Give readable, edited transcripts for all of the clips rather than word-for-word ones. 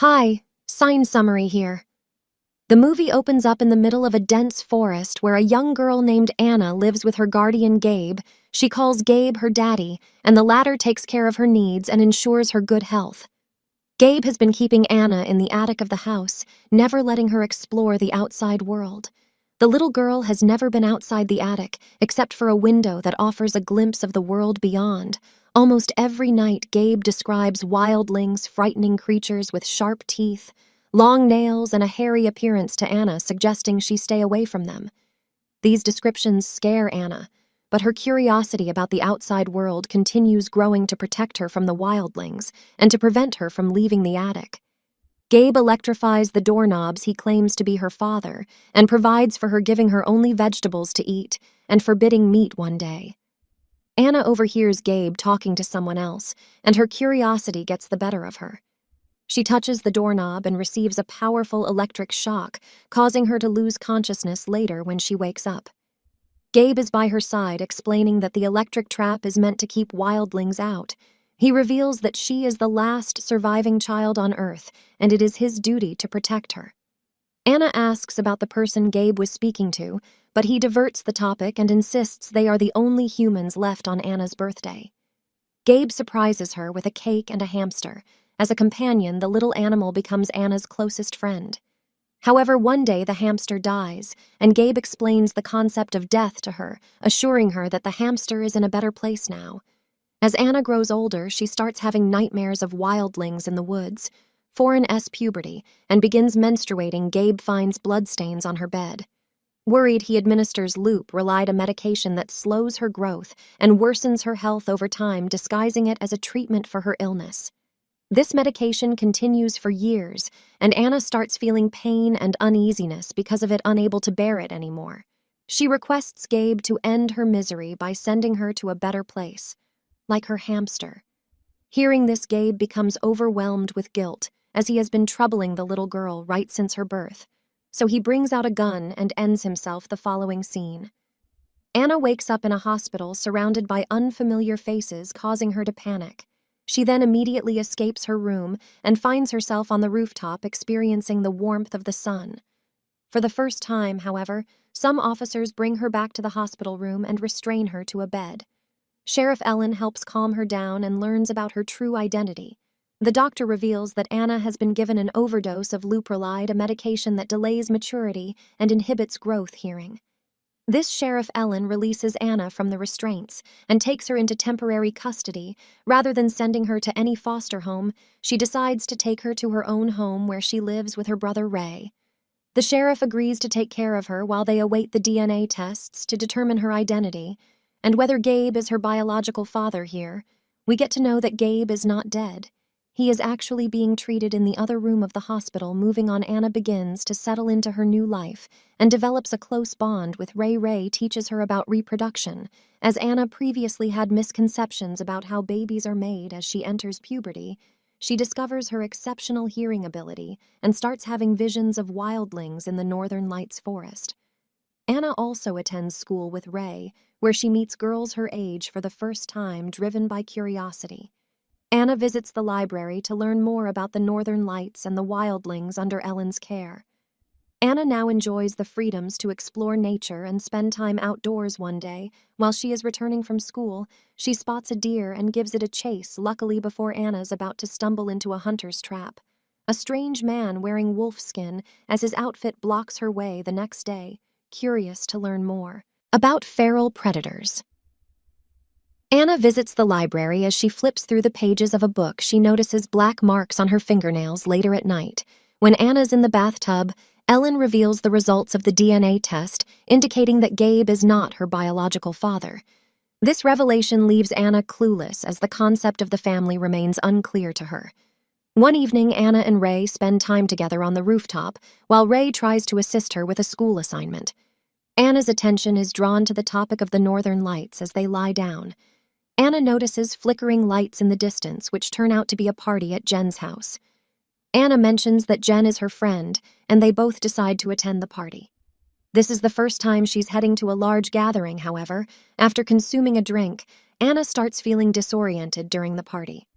Hi, sign summary here. The movie opens up in the middle of a dense forest where a young girl named Anna lives with her guardian Gabe. She calls Gabe her daddy, and the latter takes care of her needs and ensures her good health. Gabe has been keeping Anna in the attic of the house, never letting her explore the outside world. The little girl has never been outside the attic, except for a window that offers a glimpse of the world beyond. Almost every night, Gabe describes wildlings, frightening creatures with sharp teeth, long nails, and a hairy appearance to Anna, suggesting she stay away from them. These descriptions scare Anna, but her curiosity about the outside world continues growing to protect her from the wildlings and to prevent her from leaving the attic. Gabe electrifies the doorknobs he claims to be her father and provides for her, giving her only vegetables to eat and forbidding meat one day. Anna overhears Gabe talking to someone else, and her curiosity gets the better of her. She touches the doorknob and receives a powerful electric shock, causing her to lose consciousness later when she wakes up. Gabe is by her side, explaining that the electric trap is meant to keep wildlings out. He reveals that she is the last surviving child on Earth, and it is his duty to protect her. Anna asks about the person Gabe was speaking to, but he diverts the topic and insists they are the only humans left on Anna's birthday. Gabe surprises her with a cake and a hamster. As a companion, the little animal becomes Anna's closest friend. However, one day the hamster dies, and Gabe explains the concept of death to her, assuring her that the hamster is in a better place now. As Anna grows older, she starts having nightmares of wildlings in the woods. Foreign puberty, and begins menstruating. Gabe finds bloodstains on her bed. Worried, he administers Loop, Relide, a medication that slows her growth and worsens her health over time, disguising it as a treatment for her illness. This medication continues for years, and Anna starts feeling pain and uneasiness because of it, unable to bear it anymore. She requests Gabe to end her misery by sending her to a better place, like her hamster. Hearing this, Gabe becomes overwhelmed with guilt, as he has been troubling the little girl right since her birth. So he brings out a gun and ends himself. The following scene. Anna wakes up in a hospital surrounded by unfamiliar faces, causing her to panic. She then immediately escapes her room and finds herself on the rooftop, experiencing the warmth of the sun. For the first time, however, some officers bring her back to the hospital room and restrain her to a bed. Sheriff Ellen helps calm her down and learns about her true identity. The doctor reveals that Anna has been given an overdose of Leuprolide, a medication that delays maturity and inhibits growth hearing. This Sheriff Ellen releases Anna from the restraints and takes her into temporary custody. Rather than sending her to any foster home, she decides to take her to her own home where she lives with her brother Ray. The sheriff agrees to take care of her while they await the DNA tests to determine her identity and whether Gabe is her biological father. Here, we get to know that Gabe is not dead. He is actually being treated in the other room of the hospital. Moving on, Anna begins to settle into her new life and develops a close bond with Ray. Ray teaches her about reproduction, as Anna previously had misconceptions about how babies are made. As she enters puberty, she discovers her exceptional hearing ability and starts having visions of wildlings in the Northern Lights forest. Anna also attends school with Ray, where she meets girls her age for the first time, driven by curiosity. Anna visits the library to learn more about the Northern Lights and the wildlings under Ellen's care. Anna now enjoys the freedoms to explore nature and spend time outdoors. One day, while she is returning from school, she spots a deer and gives it a chase, luckily before Anna's about to stumble into a hunter's trap. A strange man wearing wolf skin as his outfit blocks her way. The next day, curious to learn more about feral predators, Anna visits the library. As she flips through the pages of a book, she notices black marks on her fingernails. Later at night, when Anna's in the bathtub, Ellen reveals the results of the DNA test, indicating that Gabe is not her biological father. This revelation leaves Anna clueless, as the concept of the family remains unclear to her. One evening, Anna and Ray spend time together on the rooftop, while Ray tries to assist her with a school assignment. Anna's attention is drawn to the topic of the Northern Lights as they lie down. Anna notices flickering lights in the distance, which turn out to be a party at Jen's house. Anna mentions that Jen is her friend, and they both decide to attend the party. This is the first time she's heading to a large gathering. However, after consuming a drink, Anna starts feeling disoriented during the party.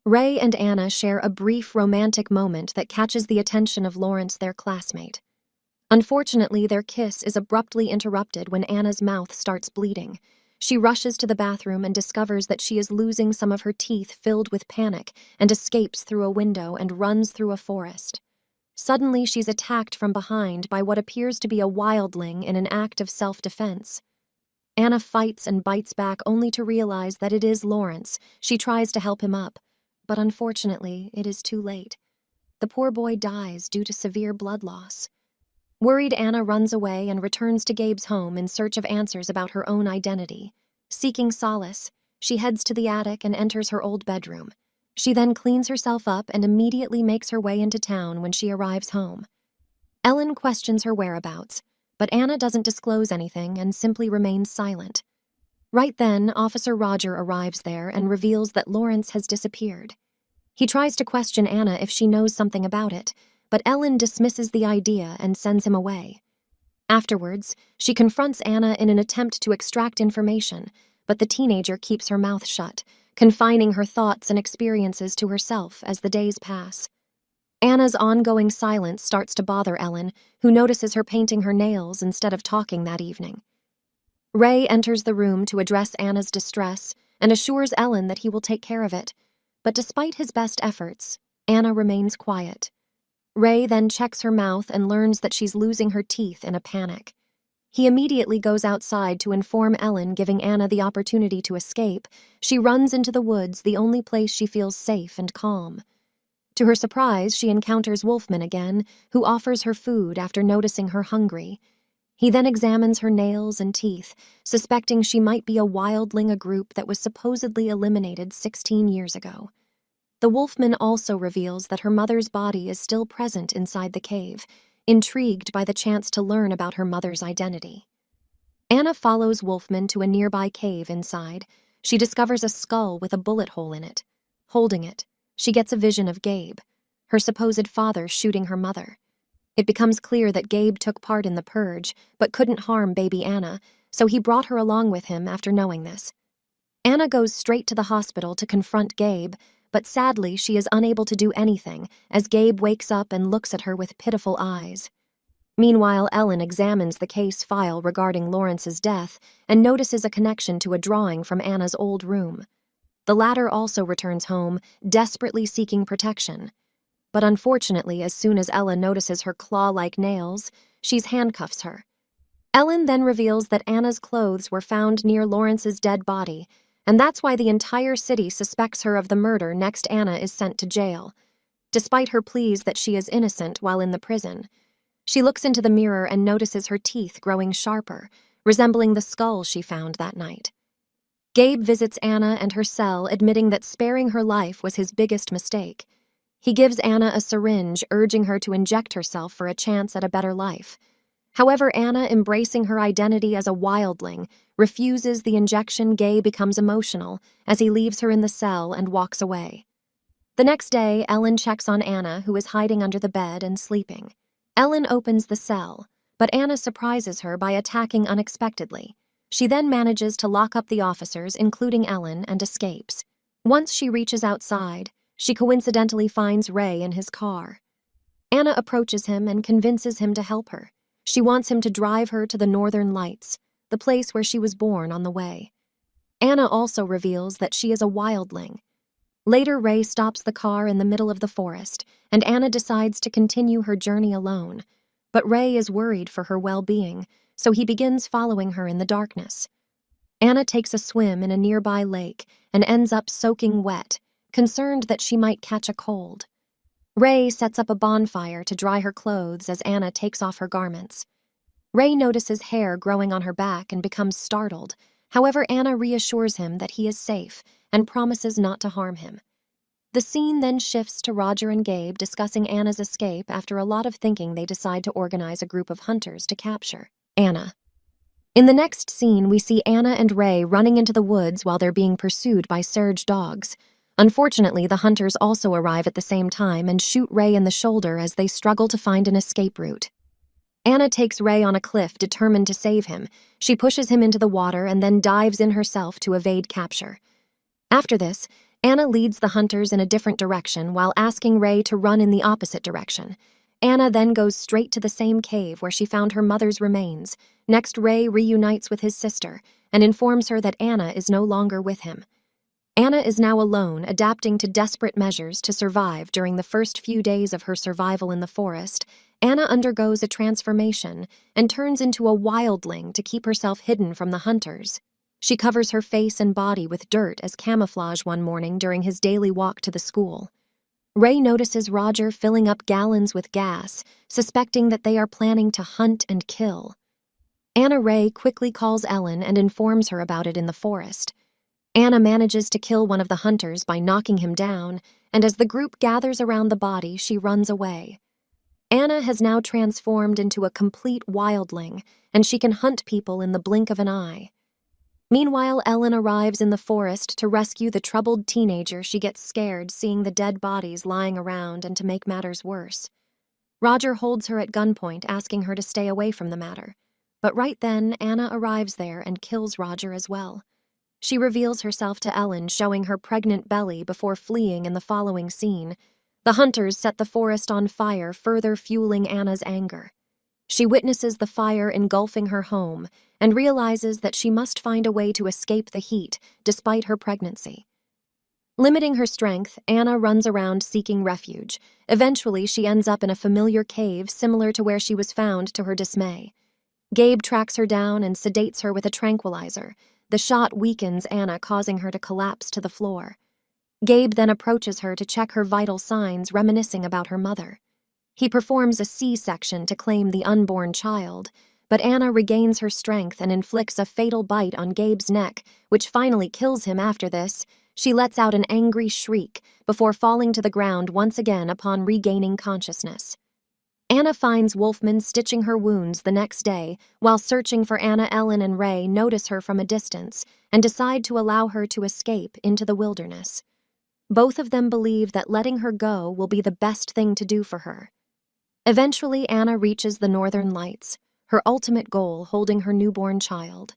Ray and Anna share a brief romantic moment that catches the attention of Lawrence, their classmate. Unfortunately, their kiss is abruptly interrupted when Anna's mouth starts bleeding. She rushes to the bathroom and discovers that she is losing some of her teeth, filled with panic, and escapes through a window and runs through a forest. Suddenly, she's attacked from behind by what appears to be a wildling in an act of self-defense. Anna fights and bites back only to realize that it is Lawrence. She tries to help him up, but unfortunately, it is too late. The poor boy dies due to severe blood loss. Worried, Anna runs away and returns to Gabe's home in search of answers about her own identity. Seeking solace, she heads to the attic and enters her old bedroom. She then cleans herself up and immediately makes her way into town when she arrives home. Ellen questions her whereabouts, but Anna doesn't disclose anything and simply remains silent. Right then, Officer Roger arrives there and reveals that Lawrence has disappeared. He tries to question Anna if she knows something about it, but Ellen dismisses the idea and sends him away. Afterwards, she confronts Anna in an attempt to extract information, but the teenager keeps her mouth shut, confining her thoughts and experiences to herself as the days pass. Anna's ongoing silence starts to bother Ellen, who notices her painting her nails instead of talking that evening. Ray enters the room to address Anna's distress and assures Ellen that he will take care of it, but despite his best efforts, Anna remains quiet. Ray then checks her mouth and learns that she's losing her teeth in a panic. He immediately goes outside to inform Ellen, giving Anna the opportunity to escape. She runs into the woods, the only place she feels safe and calm. To her surprise, she encounters Wolfman again, who offers her food after noticing her hungry. He then examines her nails and teeth, suspecting she might be a wildling, a group that was supposedly eliminated 16 years ago. The Wolfman also reveals that her mother's body is still present inside the cave, intrigued by the chance to learn about her mother's identity. Anna follows Wolfman to a nearby cave inside. She discovers a skull with a bullet hole in it. Holding it, she gets a vision of Gabe, her supposed father, shooting her mother. It becomes clear that Gabe took part in the purge, but couldn't harm baby Anna, so he brought her along with him after knowing this. Anna goes straight to the hospital to confront Gabe, but sadly she is unable to do anything as Gabe wakes up and looks at her with pitiful eyes. Meanwhile, Ellen examines the case file regarding Lawrence's death and notices a connection to a drawing from Anna's old room. The latter also returns home, desperately seeking protection. But unfortunately, as soon as Ella notices her claw-like nails, she handcuffs her. Ellen then reveals that Anna's clothes were found near Lawrence's dead body, and that's why the entire city suspects her of the murder. Next, Anna is sent to jail. Despite her pleas that she is innocent while in the prison, she looks into the mirror and notices her teeth growing sharper, resembling the skull she found that night. Gabe visits Anna and her cell, admitting that sparing her life was his biggest mistake. He gives Anna a syringe, urging her to inject herself for a chance at a better life. However, Anna, embracing her identity as a wildling, refuses the injection. Gabe becomes emotional as he leaves her in the cell and walks away. The next day, Ellen checks on Anna, who is hiding under the bed and sleeping. Ellen opens the cell, but Anna surprises her by attacking unexpectedly. She then manages to lock up the officers, including Ellen, and escapes. Once she reaches outside, she coincidentally finds Ray in his car. Anna approaches him and convinces him to help her. She wants him to drive her to the Northern Lights, the place where she was born, on the way. Anna also reveals that she is a wildling. Later, Ray stops the car in the middle of the forest, and Anna decides to continue her journey alone. But Ray is worried for her well-being, so he begins following her in the darkness. Anna takes a swim in a nearby lake and ends up soaking wet, concerned that she might catch a cold. Ray sets up a bonfire to dry her clothes as Anna takes off her garments. Ray notices hair growing on her back and becomes startled. However, Anna reassures him that he is safe and promises not to harm him. The scene then shifts to Roger and Gabe discussing Anna's escape. After a lot of thinking, they decide to organize a group of hunters to capture Anna. In the next scene, we see Anna and Ray running into the woods while they're being pursued by Surge dogs. Unfortunately, the hunters also arrive at the same time and shoot Ray in the shoulder as they struggle to find an escape route. Anna takes Ray on a cliff, determined to save him. She pushes him into the water and then dives in herself to evade capture. After this, Anna leads the hunters in a different direction while asking Ray to run in the opposite direction. Anna then goes straight to the same cave where she found her mother's remains. Next, Ray reunites with his sister and informs her that Anna is no longer with him. Anna is now alone, adapting to desperate measures to survive during the first few days of her survival in the forest. Anna undergoes a transformation and turns into a wildling to keep herself hidden from the hunters. She covers her face and body with dirt as camouflage one morning during his daily walk to the school. Ray notices Roger filling up gallons with gas, suspecting that they are planning to hunt and kill. Anna Ray quickly calls Ellen and informs her about it in the forest. Anna manages to kill one of the hunters by knocking him down, and as the group gathers around the body, she runs away. Anna has now transformed into a complete wildling, and she can hunt people in the blink of an eye. Meanwhile, Ellen arrives in the forest to rescue the troubled teenager. She gets scared seeing the dead bodies lying around, and to make matters worse, Roger holds her at gunpoint, asking her to stay away from the matter. But right then, Anna arrives there and kills Roger as well. She reveals herself to Ellen, showing her pregnant belly before fleeing in the following scene. The hunters set the forest on fire, further fueling Anna's anger. She witnesses the fire engulfing her home and realizes that she must find a way to escape the heat despite her pregnancy. Limiting her strength, Anna runs around seeking refuge. Eventually, she ends up in a familiar cave similar to where she was found, to her dismay. Gabe tracks her down and sedates her with a tranquilizer. The shot weakens Anna, causing her to collapse to the floor. Gabe then approaches her to check her vital signs, reminiscing about her mother. He performs a C-section to claim the unborn child, but Anna regains her strength and inflicts a fatal bite on Gabe's neck, which finally kills him. After this, she lets out an angry shriek before falling to the ground once again upon regaining consciousness. Anna finds Wolfman stitching her wounds the next day. While searching for Anna, Ellen and Ray notice her from a distance and decide to allow her to escape into the wilderness. Both of them believe that letting her go will be the best thing to do for her. Eventually, Anna reaches the Northern Lights, her ultimate goal, holding her newborn child.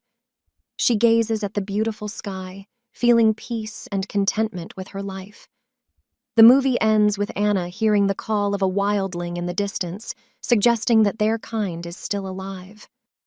She gazes at the beautiful sky, feeling peace and contentment with her life. The movie ends with Anna hearing the call of a wildling in the distance, suggesting that their kind is still alive.